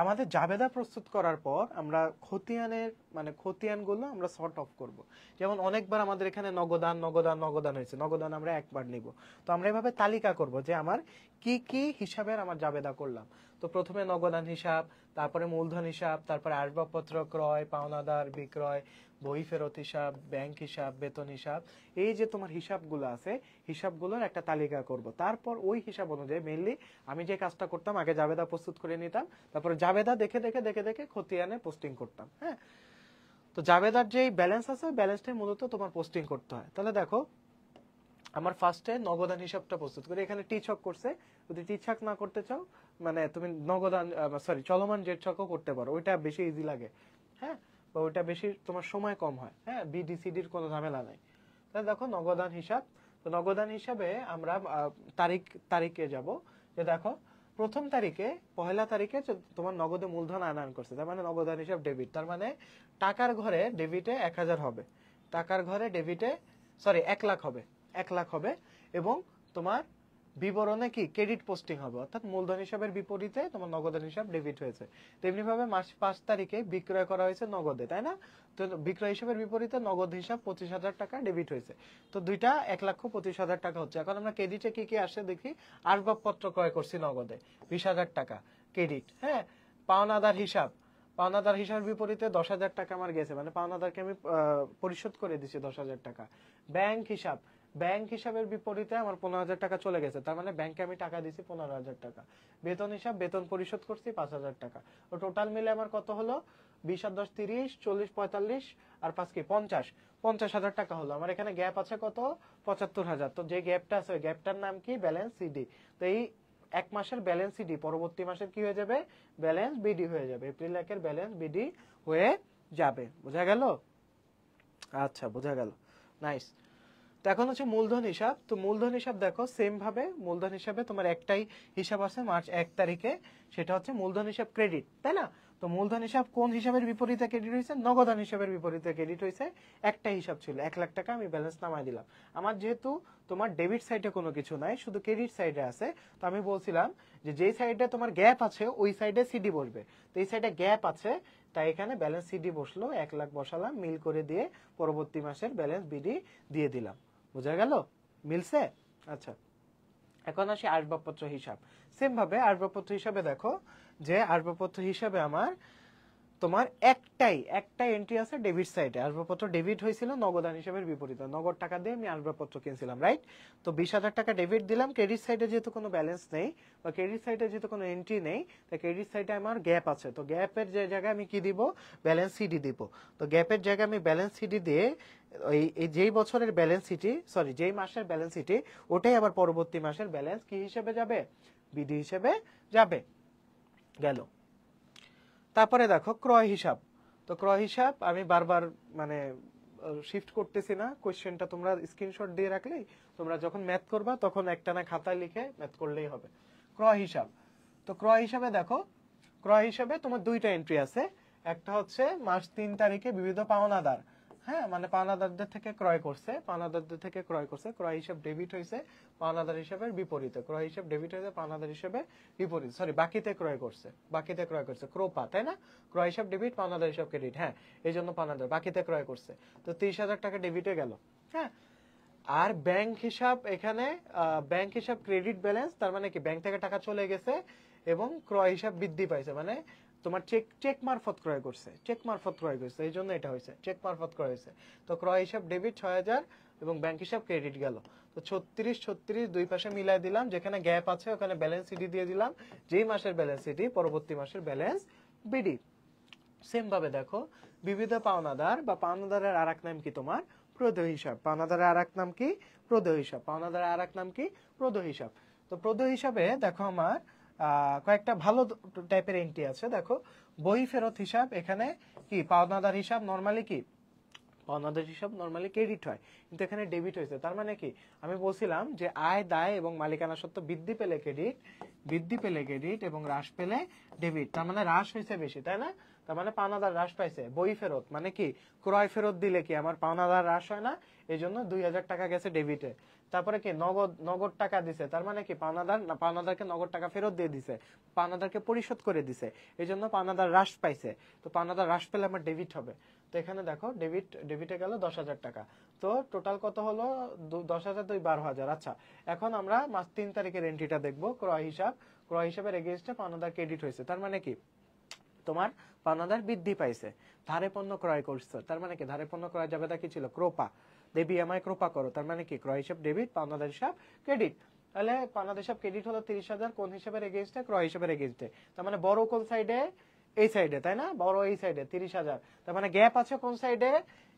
Speaker 1: আমাদের জাবেদা প্রস্তুত করার পর আমরা খতিয়ানের মানে খতিয়ানগুলো আমরা সর্ট অফ করব। যেমন অনেকবার আমাদের এখানে নগদান হয়েছে, নগদান আমরা একবার নিব। তো আমরা এভাবে তালিকা করব যে আমার কি কি হিসাবের আমার জাবেদা করলাম। তো প্রথমে নগদান হিসাব, তারপরে মূলধন হিসাব, তারপরে আসবাবপত্র ক্রয়, পাওনাদার বিক্রয়, বই ফেরত হিসাব, ব্যাংক হিসাব, বেতন হিসাব, এই যে তোমার হিসাবগুলো আছে, হিসাবগুলোর একটা তালিকা করব। তারপর ওই হিসাব অনুযায়ী মেইনলি আমি যে কাজটা করতাম, আগে জাবেদা প্রস্তুত করে নিতাম, তারপরে জাবেদা দেখে খতিয়ানে পোস্টিং করতাম। হ্যাঁ, তো জাবেদার যে ব্যালেন্স আছে, ব্যালেন্সটাই মূলত তোমার পোস্টিং করতে হয়। তাহলে দেখো আমার ফার্স্টে নগদান হিসাবটা প্রস্তুত করি, এখানে টি ছক করছে, যদি টি ছক না করতে চাও মানে তুমি নগদান চলমান জেড ছকও করতে পারো, ওইটা বেশি ইজি লাগে। হ্যাঁ, বা ওইটা বেশি তোমার সময় কম হয়। হ্যাঁ, বিডিসিডির কোনো ঝামেলা নাই। তাহলে দেখো নগদান হিসাব, তো নগদান হিসাবে আমরা তারিখে যাব, যে দেখো প্রথম তারিখে, পহেলা তারিখে তোমার নগদে মূলধন আনয়ন করছে, তার মানে নগদান হিসাব ডেবিট, তার মানে টাকার ঘরে ডেবিটে 1000 হবে, টাকার ঘরে ডেবিটে 1 লাখ হবে, 1 লাখ হবে, এবং তোমার বিবরণে কি ক্রেডিট পোস্টিং হবে, অর্থাৎ মূলধন হিসাবের বিপরীতে তোমার নগদান হিসাব ডেবিট হয়েছে। তেমনি ভাবে মাস 5 তারিখে বিক্রয় করা হয়েছে নগদে, তাই না? তো বিক্রয় হিসাবের বিপরীতে নগদ হিসাব 25,000 টাকা ডেবিট হয়েছে। তো দুইটা 1,25,000 টাকা হচ্ছে। এখন আমরা ক্রেডিটে কি কি আসে দেখি। আসবাবপত্র ক্রয় করছি নগদে 20,000 টাকা ক্রেডিট। হ্যাঁ, পাওনাদার হিসাব, পাওনাদার হিসাবের বিপরীতে 10,000 টাকা আমার গেছে, মানে পাওনাদারকে আমি পরিশোধ করে দিচ্ছি 10,000 টাকা। ব্যাংক হিসাব, ব্যাংক হিসাবের বিপরীতে আমার 15,000 টাকা চলে গেছে, তার মানে ব্যাংকে আমি টাকা দিছি 15,000 টাকা। বেতন হিসাব, বেতন পরিশোধ করছি 5,000 টাকা। তো টোটাল মিলে আমার কত হলো? 20 আর 10 30, 40 45 আর 5 কি 50,000 টাকা হলো। আমার এখানে গ্যাপ আছে কত? 75,000। তো যে গ্যাপটা আছে ওই গ্যাপটার নাম কি? Balance CD. তো এই এক মাসের ব্যালেন্স সিডি পরবর্তী মাসের কি হয়ে যাবে? ব্যালেন্স বিডি হয়ে যাবে। এপ্রিল 1 ব্যালেন্স বিডি হয়ে যাবে। বোঝা গেল? আচ্ছা, বোঝা গেল, নাইস। তো এখন হচ্ছে মূলধন হিসাব। তো মূলধন হিসাব দেখো সেম ভাবে মূলধন হিসাবে তোমার একটাই হিসাব আছে মার্চ 1 তারিখে, সেটা হচ্ছে মূলধন হিসাব ক্রেডিট, তাই না? তো মূলধন হিসাব কোন হিসাবের বিপরীতে ক্রেডিট হয়েছে? নগদান হিসাবের বিপরীতে ক্রেডিট হয়েছে। একটা হিসাব ছিল 1 লাখ টাকা, আমি ব্যালেন্স নামাই দিলাম। আমার যেহেতু তোমার ডেবিট সাইডে কোনো কিছু নাই, শুধু ক্রেডিট সাইডে আছে, তো আমি বলছিলাম যে যেই সাইডে তোমার গ্যাপ আছে ওই সাইডে সিডি বসবে। তো এই সাইডে গ্যাপ আছে, তাই এখানে ব্যালেন্স সিডি বসলো, 1 লাখ বসালাম, মিল করে দিয়ে পরবর্তী মাসের ব্যালেন্স বিডি দিয়ে দিলাম। বোঝা গেল? মিলছে? আচ্ছা, এখন আসি আসবাবপত্র হিসাব। সেম ভাবে আসবাবপত্র হিসাবে দেখো যে আসবাবপত্র হিসাবে আমার তোমার একটাই এন্ট্রি আছে ডেবিট সাইডে। আসবাবপত্র ডেবিট হয়েছিল নগদান হিসাবের বিপরীতে, নগদ টাকা দিয়ে আমি আসবাবপত্র কিনছিলাম, রাইট? তো 20,000 টাকা ডেবিট দিলাম। ক্রেডিট সাইডে যেহেতু কোনো ব্যালেন্স নেই বা ক্রেডিট সাইডে যেহেতু কোনো এন্ট্রি নেই, তাই ক্রেডিট সাইডে আমার গ্যাপ আছে। তো গ্যাপের যে জায়গায় আমি কি দিব? ব্যালেন্স সিডি দিব। তো গ্যাপের জায়গায় আমি ব্যালেন্স সিডি দিয়ে এই যেই বছরের ব্যালেন্স সিটি, সরি যেই মাসের ব্যালেন্স সিটি, ওটাই আবার পরবর্তী মাসের ব্যালেন্স কি হিসেবে যাবে? বিডি হিসেবে যাবে। গেল। তারপরে দেখো ক্রয় হিসাব। তো ক্রয় হিসাব আমি বারবার মানে শিফট করতেছি না, কোশ্চেনটা তোমরা স্ক্রিনশট দিয়ে রাখলেই তোমরা যখন ম্যাথ করবা তখন একটানা খাতায় লিখে ম্যাথ করলেই হবে। ক্রয় হিসাব। তো ক্রয় হিসাবে দেখো, ক্রয় হিসাবে তোমার দুইটা এন্ট্রি আছে। একটা হচ্ছে মাস 3 তারিখে বিবিধ পাওনাদার, হ্যাঁ মানে পাওনাদারদের থেকে ক্রয় করছে, পাওনাদারদের থেকে ক্রয় করছে, ক্রয় হিসাব ডেবিট হয়েছে পাওনাদার হিসাবের বিপরীতে, ক্রয় হিসাব ডেবিট হয়েছে পাওনাদার হিসাবে বিপরীত, সরি বাকিতে ক্রয় করছে, বাকিতে ক্রয় করছে, ক্রোপা, তাই না? ক্রয় হিসাব ডেবিট, পাওনাদার হিসাব ক্রেডিট, হ্যাঁ এই জন্য পাওনাদার বাকিতে ক্রয় করছে। তো 30,000 টাকা ডেবিটে গেল, হ্যাঁ। আর ব্যাংক হিসাব, এখানে ব্যাংক হিসাব ক্রেডিট ব্যালেন্স, তার মানে কি ব্যাংক থেকে টাকা চলে গেছে এবং ক্রয় হিসাব বৃদ্ধি পাইছে, মানে তোমার চেক মারফত ক্রয় করছে, চেক মারফত ক্রয় করছে, এই জন্য এটা হয়েছে, চেক মারফত ক্রয় হয়েছে। তো ক্রয় হিসাব ডেবিট 6,000 এবং ব্যাংক হিসাব ক্রেডিট গেল। তো 36 দুই পাশে মিলাই দিলাম, যেখানে গ্যাপ আছে ওখানে ব্যালেন্স সিডি দিয়ে দিলাম, যেই মাসের ব্যালেন্স সিডি পরবর্তী মাসের ব্যালেন্স বিডি। সেম ভাবে দেখো বিবিধ পাওনাদার বা পাওনাদারের আর এক নাম কি? তোমার প্রদেয় হিসাব। পাওনাদারের আর এক নাম কি? প্রদেয় হিসাব। পাওনাদারের আর এক নাম কি? প্রদেয় হিসাব। তো প্রদেয় হিসাবে দেখো আমার কয়েকটা ভালো টাইপের এন্ট্রি আছে। দেখো বই ফেরত হিসাব, এখানে কি পাওনাদার হিসাব নরমালি কি? পাওনাদার হিসাব নরমালি ক্রেডিট হয়, কিন্তু এখানে ডেবিট হয়েছে। তার মানে কি? আমি বলছিলাম যে আয় দায় এবং মালিকানা সত্ত্ব বৃদ্ধি পেলে ক্রেডিট, বৃদ্ধি পেলে ক্রেডিট এবং হ্রাস পেলে ডেবিট, তার মানে হ্রাস হয়েছে বেশি, তাই না? তার মানে পাওনাদার হ্রাস পাইছে। বই ফেরত মানে কি? ক্রয় ফেরত দিলে কি আমার পাওনাদার হ্রাস হয় না? এই জন্য 2,000 টাকা গেছে ডেবিটে। তারপরে কি নগদ টাকা দিছে, তার মানে কি পাওনাদারকে নগদ টাকা ফেরত দিয়ে দিছে, পাওনাদারকে পরিশোধ করে দিছে, এই জন্য পাওনাদার হ্রাস পাইছে। তো পাওনাদার হ্রাস পেলে আমার ডেবিট হবে। তো এখানে দেখো ডেবিটে গেল 10,000 টাকা। তো টোটাল কত হলো? 10,000 2 12,000। আচ্ছা, এখন আমরা মাস 3 তারিখের এন্ট্রিটা দেখবো, ক্রয় হিসাব। ক্রয় হিসাবের এগেইনস্টে পাওনাদার ক্রেডিট হয়েছে, তার মানে কি? তোমার পাওনাদার বৃদ্ধি পাইছে, ধারে পণ্য ক্রয় করছে, তার মানে কি? ধারে পণ্য ক্রয় যাবে তা কি ছিল? ক্রোপা। দেবী আমায় ক্রোপা করো, তার মানে কি? ক্রয় হিসাব ডেবিট, পাওনাদার হিসাব ক্রেডিট। তাহলে পাওনাদার হিসাব ক্রেডিট হলো 30,000, কোন হিসাবের এগেইনস্টে? ক্রয় হিসাবের এগেইনস্টে। তার মানে বড় কোন সাইডে? এই সাইডে, তাই না? বড় এই সাইডে 30,000। তার মানে গ্যাপ আছে কোন সাইডে?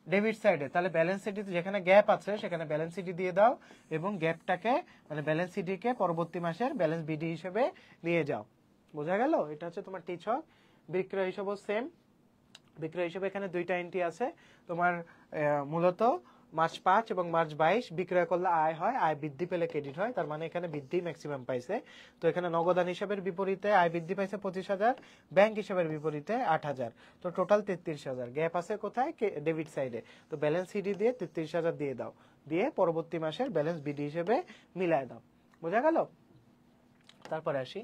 Speaker 1: ডেবিট সাইডে। তাহলে ব্যালেন্স সিটি যেখানে গ্যাপ আছে সেখানে ব্যালেন্স সিটি দিয়ে দাও এবং গ্যাপটাকে মানে ব্যালেন্স সিটিকে পরবর্তী মাসের ব্যালেন্স বিডি হিসেবে নিয়ে যাও। বোঝা গেল? এটা হচ্ছে তোমার টি ছক। বিক্রয় হিসাবও সেম। বিক্রয় হিসেবে এখানে দুইটা এন্ট্রি আছে তোমার, মূলত মার্চ 5 এবং মার্চ 22 বিক্রয় করলে আয় হয়, আয় বৃদ্ধি পেলে ক্রেডিট হয়, তার মানে এখানে বৃদ্ধি ম্যাক্সিমাম পাইছে। তো এখানে নগদান হিসাবের বিপরীতে আয় বৃদ্ধি পাইছে 25,000, ব্যাংক হিসাবের বিপরীতে 8,000, তো টোটাল 33,000। গ্যাপ আছে কোথায়? ডেবিট সাইডে। তো ব্যালেন্স সিডি দিয়ে 33,000 দিয়ে দাও, দিয়ে পরবর্তী মাসের ব্যালেন্স বিডি হিসেবে মিলায় দাও। বোঝা গেল? তারপরে আসি,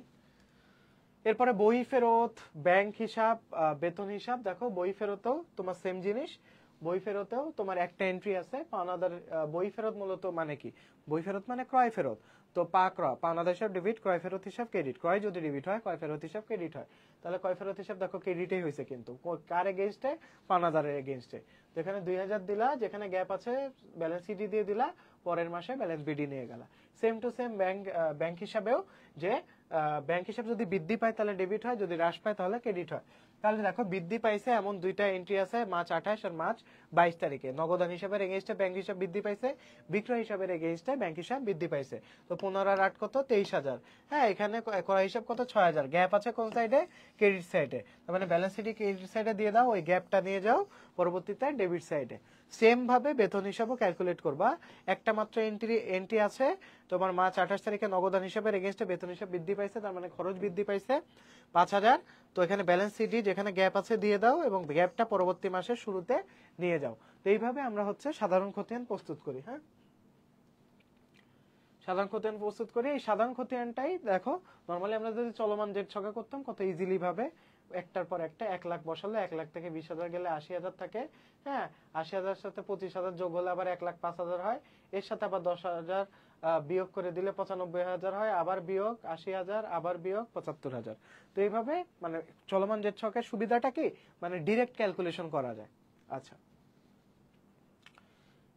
Speaker 1: এরপরে বই ফেরত, ব্যাংক হিসাব, বেতন হিসাব। দেখো বই ফেরতেও তোমার সেম জিনিস, বই ফেরতেও তোমার একটা এন্ট্রি আছে পাওনাদার। বই ফেরত মূলত মানে কি? বই ফেরত মানে ক্রয় ফেরত। তো পাওনাদার হিসাব ডেবিট, ক্রয় ফেরত হিসাব ক্রেডিট। ক্রয় যদি ডেবিট হয়, ক্রয় ফেরত হিসাব ক্রেডিট হয়। তাহলে ক্রয় ফেরত হিসাব দেখো ক্রেডিটই হয়েছে, কিন্তু কার এগেইনস্টে? পাওনাদারের এগেইনস্টে। যেখানে 2,000 দিলা, যেখানে গ্যাপ আছে ব্যালেন্স সিডি দিয়ে দিলা, পরের মাসে ব্যালেন্স বিডি নিয়ে গেলা। সেম টু সেম ব্যাংক হিসাবেও, যে ব্যাংক হিসাব যদি বৃদ্ধি পায় তাহলে ডেবিট হয়, যদি হ্রাস পায় তাহলে ক্রেডিট হয়। তাহলে দেখো বৃদ্ধি পাইছে এমন দুইটা এন্ট্রি আছে, মার্চ 28 আর মার্চ 22 তারিখে। নগদান হিসাবের এগেইনস্টে ব্যাংক হিসাব বৃদ্ধি পাইছে, বিক্রয় হিসাবের এগেইনস্টে ব্যাংক হিসাব বৃদ্ধি পাইছে। তো 15 আর 8 কত? 23,000। হ্যাঁ, এখানে ক্রয় হিসাব কত? 6,000। গ্যাপ আছে কোন সাইডে? ক্রেডিট সাইডে। তার মানে ব্যালেন্স সিটি ক্রেডিট সাইডে দিয়ে দাও, ওই গ্যাপটা নিয়ে যাও পরবর্তীতে ডেবিট সাইডে। সেম ভাবে বেতন হিসাবও ক্যালকুলেট করবা। একটা মাত্র এন্ট্রি আছে তোমার, মার্চ 28 তারিখে নগদান হিসাবের এগেইনস্টে বেতন হিসাব বৃদ্ধি পাইছে পাইছে, তার মানে খরচ বৃদ্ধি পাইছে 5,000। তো এখানে ব্যালেন্স সিডি যেখানে গ্যাপ আছে দিয়ে দাও এবং গ্যাপটা পরবর্তী মাসের শুরুতে নিয়ে যাও। তো এইভাবে আমরা হচ্ছে সাধারণ খতিয়ান প্রস্তুত করি। হ্যাঁ, সাধারণ খতিয়ান প্রস্তুত করি। এই সাধারণ খতিয়ানটাই দেখো নরমালি আমরা যদি চলমান জেড ছকে করতাম কত ইজিলি ভাবে একটার পর একটা 1 লাখ বসালে 1 লাখ থেকে 20,000 গেলে 80,000 থাকে। হ্যাঁ, 80,000 সাথে 25,000 যোগ হলে আবার 1,05,000 হয়। এর সাথে আবার 10,000 বিয়োগ করে দিলে 95,000 হয়, আবার বিয়োগ 80,000, আবার বিয়োগ 75,000। তো এইভাবে মানে চলমান জেড ছকের সুবিধাটা কি, মানে ডিরেক্ট ক্যালকুলেশন করা যায়। আচ্ছা,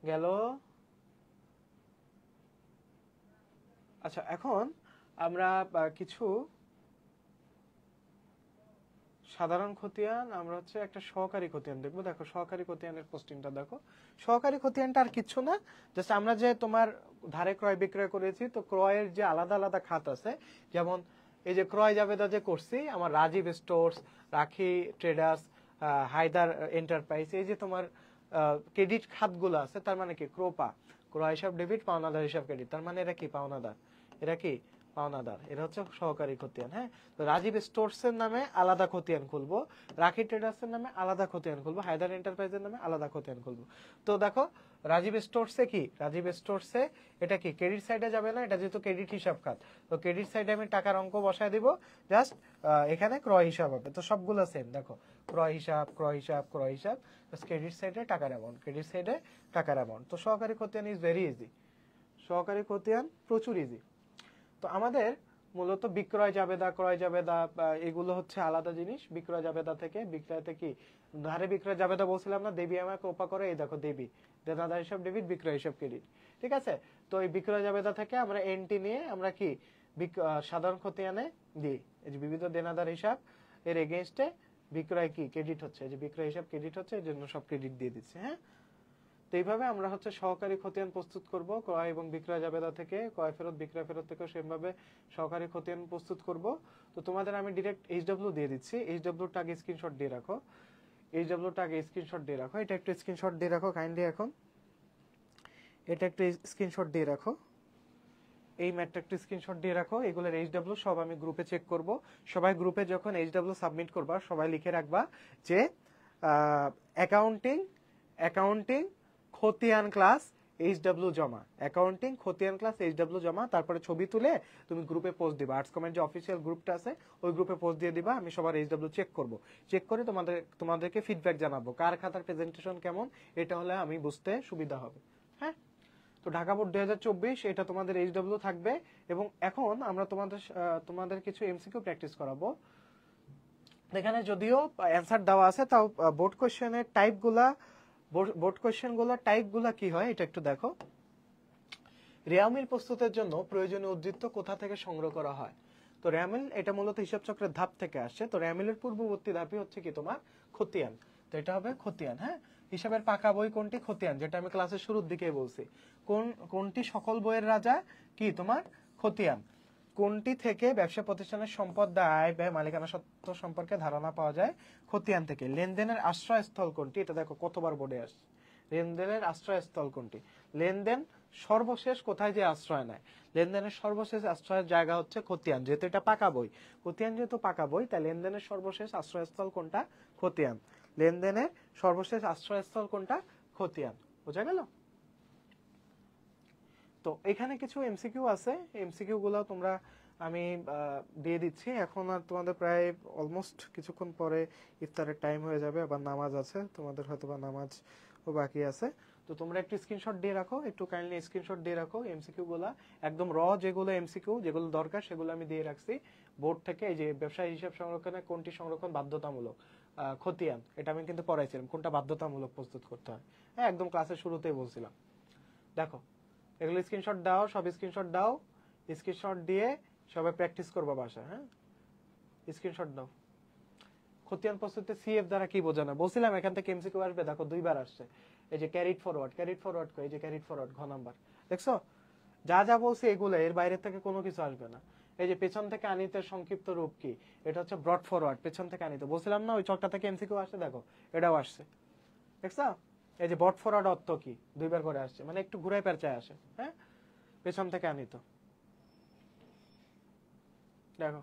Speaker 1: গেল। আচ্ছা, এখন আমরা কিছু সাধারণ খতিয়ান, আমরা হচ্ছে একটা সহকারী খতিয়ান দেখবো। দেখো সহকারী খতিয়ানের পোস্টিংটা দেখো। সহকারী খতিয়ানটা আর কিছু না, জাস্ট আমরা যে তোমার ধারে ক্রয় বিক্রয় করেছি, তো ক্রয়ের যে আলাদা আলাদা খাত আছে, যেমন এই যে ক্রয় জাবেদা যে করছি আমার রাজীব স্টোর্স, রাখি ট্রেডার্স, হায়দার এন্টারপ্রাইজ, এই যে তোমার ক্রেডিট খাতগুলো আছে, তার মানে কি ক্রোপা, ক্রয় হিসাব ডেবিট, পাওনাদার হিসাব ক্রেডিট, তার মানে এরা কি পাওনাদার, এরা কি পাওনাদার, এরা হচ্ছে সহকারী খতিয়ান। হ্যাঁ, তো রাজীব স্টোর্স এর নামে আলাদা খতিয়ান খুলবো, রাখি ট্রেডার্স এর নামে আলাদা খতিয়ান খুলবো, হায়দার এন্টারপ্রাইজের নামে আলাদা খতিয়ান খুলবো। তো দেখো রাজীব স্টোর্সে কি, রাজীব স্টোর্সে এটা কি ক্রেডিট সাইডে যাবে না, এটা যেহেতু ক্রেডিট হিসাব খাত, তো ক্রেডিট সাইডে আমি টাকার অঙ্ক বসায় দিব, জাস্ট এখানে ক্রয় হিসাব হবে। তো সবগুলো সেম, দেখো ক্রয় হিসাব, ক্রয় হিসাব, ক্রয় হিসাব, ক্রেডিট সাইডে টাকার অ্যামাউন্ট, ক্রেডিট সাইডে টাকার অ্যামাউন্ট। তো সহকারী খতিয়ান ইজ ভেরি ইজি, সহকারী খতিয়ান প্রচুর ইজি। তো আমাদের মূলত বিক্রয় জাবেদা, ক্রয় জাবেদা এগুলো হচ্ছে আলাদা জিনিস। বিক্রয় জাবেদা থেকে, বিক্রয়তে কি ধারে বিক্রয় জাবেদা বলছিলাম না, দেবী আমাকে ওপা করে, এই দেখো দেবী, দেনাদার হিসাব ডেবিট, বিক্রয় হিসাব ক্রেডিট। ঠিক আছে, তো এই বিক্রয় জাবেদা থেকে আমরা এনটি নিয়ে আমরা কি সাধারণ খতিয়ানে দিই, এই যে বিবিধ দেনাদার হিসাব এর এগেইনস্টে বিক্রয় কি ক্রেডিট হচ্ছে, এই যে বিক্রয় হিসাব ক্রেডিট হচ্ছে, এই জন্য সব ক্রেডিট দিয়ে দিচ্ছে। হ্যাঁ, তো এইভাবে আমরা হচ্ছে সহকারী খতিয়ান প্রস্তুত করব। ক্রয় এবং বিক্রয় জাবেদা থেকে, ক্রয় ফেরত, বিক্রয় ফেরত থেকেও সেমভাবে সহকারী খতিয়ান প্রস্তুত করব। তো তোমাদের আমি ডিরেক্ট এইচডব্লিউ দিয়ে দিচ্ছি, এইচডব্লিউ টাগ স্ক্রিনশট দিয়ে রাখো, এইচডব্লিউ টাগ স্ক্রিনশট দিয়ে রাখো, এটা একটু স্ক্রিনশট দিয়ে রাখো কাইন্ডলি। এখন এটা একটু স্ক্রিনশট দিয়ে রাখো, এই ম্যাটটা একটু স্ক্রিনশট দিয়ে রাখো। এগুলোর এইচডব্লিউ সব আমি গ্রুপে চেক করব। সবাই গ্রুপে যখন এইচডব্লিউ সাবমিট করবা সবাই লিখে রাখবা যে অ্যাকাউন্টিং অ্যাকাউন্টিং খতিয়ান ক্লাস এইচডব্লিউ জমা, অ্যাকাউন্টিং খতিয়ান ক্লাস এইচডব্লিউ জমা, তারপরে ছবি তুলে তুমি গ্রুপে পোস্ট দিবা। আর্টস কমেন্ট যে অফিসিয়াল গ্রুপটা আছে ওই গ্রুপে পোস্ট দিয়ে দিবা। আমি সবার এইচডব্লিউ চেক করব, চেক করে তোমাদেরকে ফিডব্যাক জানাবো কার খাতার প্রেজেন্টেশন কেমন, এটা হলে আমি বুঝতে সুবিধা হবে। হ্যাঁ, তো ঢাকা বোর্ড 2024 এটা তোমাদের এইচডব্লিউ থাকবে। এবং এখন আমরা তোমাদের কিছু এমসিকিউ প্র্যাকটিস করাবো। এখানে যদিও অ্যানসার দেওয়া আছে, তাও বোর্ড কোশ্চেনের টাইপগুলা কি হয় এটা একটু দেখো। রেয়ামিল প্রস্তুতের জন্য প্রয়োজনীয় উদ্ধৃত্ত কোথা থেকে সংগ্রহ করা হয়? তো রেয়ামিল এটা মূলত হিসাব চক্রের ধাপ থেকে আসছে। তো রেয়ামিলের পূর্ববর্তী ধাপই হচ্ছে কি তোমার খতিয়ান। তো এটা হবে খতিয়ান। হ্যাঁ, হিসাবের পাকা বই কোনটি? খতিয়ান, যেটা আমি ক্লাসের শুরুর দিকে বলছি। কোনটি সকল বইয়ের রাজা? কি তোমার খতিয়ান। কোনটি থেকে ব্যবসা প্রতিষ্ঠানের সম্পদ, আয়, ব্যয়, মালিকানা সত্ত্ব সম্পর্কে ধারণা পাওয়া যায়? খতিয়ান থেকে। লেনদেনের আশ্রয়স্থল কোনটি? এটা দেখো কতবার বোর্ডে আসছে। লেনদেনের আশ্রয়স্থল কোনটি? লেনদেন সর্বশেষ কোথায় যে আশ্রয় নেয়? লেনদেনের সর্বশেষ আশ্রয়ের জায়গা হচ্ছে খতিয়ান, যেহেতু এটা পাকা বই। খতিয়ান যেহেতু পাকা বই, তাই লেনদেনের সর্বশেষ আশ্রয়স্থল কোনটা? খতিয়ান। লেনদেনের সর্বশেষ আশ্রয়স্থল কোনটা? খতিয়ান। বোঝা গেল? তো এখানে কিছু এমসিকিউ আছে, এমসিকিউ গুলো তোমরা আমি দিয়ে দিচ্ছি। এখন আর তোমাদের প্রায় অলমোস্ট কিছুক্ষণ পরে ইফতারের টাইম হয়ে যাবে, আবার নামাজ আছে, তোমাদের হয়তো বা নামাজ ও বাকি আছে। তো তোমরা একটু স্ক্রিনশট দিয়ে রাখো, একটু কাইন্ডলি স্ক্রিনশট দিয়ে রাখো এমসিকিউ গুলা। একদম যেগুলো এমসিকিউ যেগুলো দরকার সেগুলো আমি দিয়ে রাখছি বোর্ড থেকে। এই যে ব্যবসায়ী হিসাব সংরক্ষণে কোনটি সংরক্ষণ বাধ্যতামূলক? খতিয়ান, এটা আমি কিন্তু পড়াইছিলাম কোনটা বাধ্যতামূলক প্রস্তুত করতে হয়। হ্যাঁ, একদম ক্লাসের শুরুতেই বলছিলাম। দেখো এগুলো স্ক্রিনশট দাও, সব স্ক্রিনশট দাও। স্ক্রিনশট দিয়ে সবাই প্র্যাকটিস করবা বাসায়। হ্যাঁ, স্ক্রিনশট দাও। খতিয়ান প্রস্তুতে সিএফ দ্বারা কি বোঝানো? বলছিলাম এখান থেকে এমসিকিউ আসবে, দেখো দুইবার আসছে। এই যে ক্যারিড ফরওয়ার্ড, ক্যারিড ফরওয়ার্ড কই? এই যে ক্যারিড ফরওয়ার্ড ঘ নাম্বার, দেখছো? যা যা বলছি এগুলো, এর বাইরে থেকে কোনো কিছু আসবে না। এই যে পেছন থেকে আনিতে সংক্ষিপ্ত রূপ কি? এটা হচ্ছে ব্রড ফরওয়ার্ড, পেছন থেকে আনিতে। বলছিলাম না ওই চকটা থেকে এমসিকিউ আসছে, দেখো এটাও আসছে, দেখছো? এই যে ব্রড ফরওয়ার্ড অর্থ কি? দুইবার করে আসছে, মানে একটু ঘুরাই পেঁচায় আসে। হ্যাঁ, পেছন থেকে আনিত। দেখো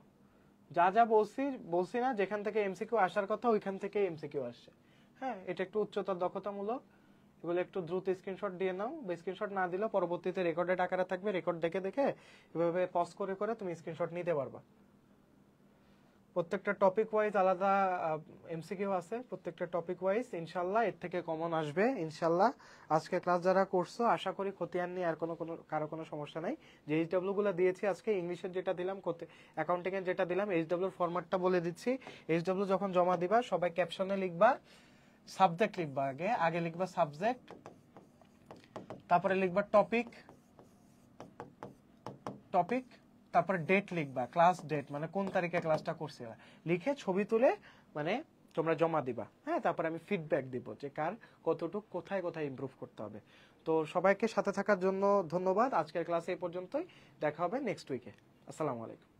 Speaker 1: যা যা বলছি বলছি না, যেখান থেকে এমসিকিউ আসার কথা ওইখান থেকে এমসিকিউ আসছে। হ্যাঁ, এটা একটু উচ্চতর দক্ষতামূলক, এগুলো একটু দ্রুত স্ক্রিনশট দিয়ে নাও, বা স্ক্রিনশট না দিলেও পরবর্তীতে রেকর্ডেড আকারে থাকবে, রেকর্ড দেখে দেখে এভাবে পজ করে করে তুমি স্ক্রিনশট নিতে পারবা। প্রত্যেকটা টপিক ওয়াইজ আলাদা এমসিকিউ আছে, প্রত্যেকটা টপিক ওয়াইজ ইনশাল্লাহ এর থেকে কমন আসবে ইনশাল্লাহ। আজকে ক্লাস যারা করছো আশা করি খতিয়ান নিয়ে আর কারো কোনো সমস্যা নাই। যে এইচডব্লিউ গুলো দিয়েছি আজকে, ইংলিশের যেটা দিলাম, অ্যাকাউন্টিং এর যেটা দিলাম, এইচডব্লিউ এর ফরম্যাটটা বলে দিচ্ছি। এইচডব্লিউ যখন জমা দিবা সবাই ক্যাপশনে লিখবা সাবজেক্ট, লিখবা আগে আগে লিখবা সাবজেক্ট, তারপরে লিখবা টপিক, টপিক, তারপরে ডেট লিখবা, ক্লাস ডেট মানে কোন তারিখে ক্লাসটা করছে, লিখে ছবি তুলে মানে তোমরা জমা দিবা। হ্যাঁ, তারপরে আমি ফিডব্যাক দিব যে কার কতটুকু কোথায় কোথায় ইমপ্রুভ করতে হবে। তো সবাইকে সাথে থাকার জন্য ধন্যবাদ। আজকের ক্লাসে এই পর্যন্তই, দেখা হবে নেক্সট উইকে। আসসালামু আলাইকুম।